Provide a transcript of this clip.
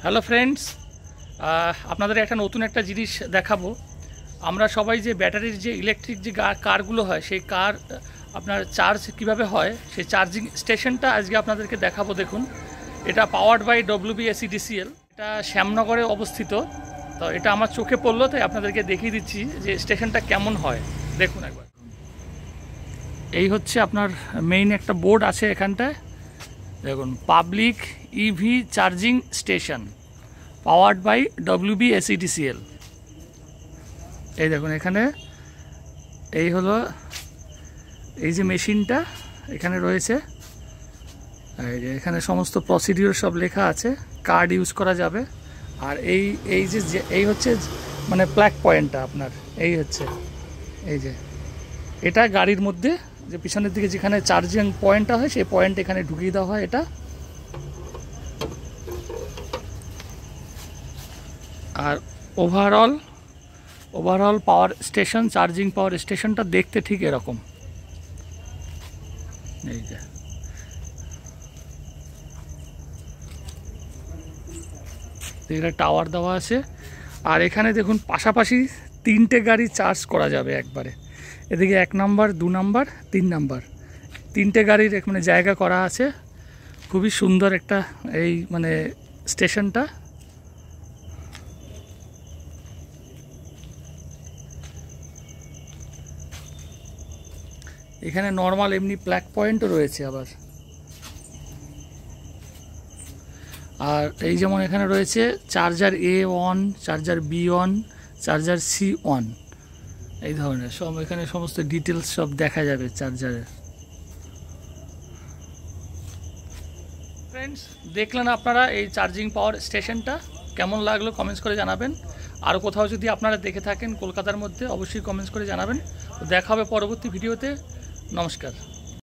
Hello friends, আপনাদের একটা নতুন একটা জিনিস দেখাবো। আমরা সবাই যে ব্যাটারির যে ইলেকট্রিক যে কারগুলো হয়, সেই কার আপনার চার্জ কিভাবে হয়, সেই চার্জিং স্টেশনটা আজকে আপনাদেরকে দেখাবো। দেখুন, এটা পাওয়ার্ড বাই WBSEDCL, এটা শ্যামনগরে অবস্থিত। তো এটা আমার চোখে পড়লো, তাই আপনাদেরকে দেখিয়ে দিচ্ছি যে স্টেশনটা কেমন হয়। দেখুন একবার। এই হচ্ছে আপনার মেইন একটা বোর্ড আছে এখানটায়। দেখুন, public EV charging station powered by WBSEDCL। এই দেখুন, এখানে এই হলো এই যে মেশিনটা এখানে রয়েছে। এই যে এখানে সমস্ত প্রসিডিওর সব লেখা আছে, কার্ড ইউজ করা যাবে। আর এই যে এই হচ্ছে মানে প্লাগ পয়েন্টটা আপনার, এই হচ্ছে এই যে এটা গাড়ির মধ্যে যে পিছনের দিকে যেখানে চার্জিং পয়েন্টটা হয়, সেই পয়েন্ট এখানে ঢুকিয়ে দেওয়া হয় এটা। আর overall power station, charging power স্টেশনটা দেখতে ঠিক এরকম। এই যে এটা টাওয়ার দেওয়া আছে। আর এখানে দেখুন, পাশাপাশি 3টে গাড়ি চার্জ করা যাবে একবারে। এদিকে 1 নাম্বার, 2 নাম্বার, 3 নাম্বার, 3টে গাড়ির মানে জায়গা করা আছে। খুবই সুন্দর একটা এই মানে স্টেশনটা। এখানে নর্মাল এমনি প্লাগ পয়েন্টও রয়েছে আবার। আর এই যেমন এখানে রয়েছে charger A1, charger B1, charger C1, এই ধরনের সব এখানে সমস্ত ডিটেলস সব দেখা যাবে চার্জারের। ফ্রেন্ডস, দেখলেন আপনারা এই চার্জিং পাওয়ার স্টেশনটা, কেমন লাগলো কমেন্টস করে জানাবেন। আর কোথাও যদি আপনারা দেখে থাকেন কলকাতার মধ্যে, অবশ্যই কমেন্টস করে জানাবেন। দেখা হবে পরবর্তী ভিডিওতে। নমস্কার।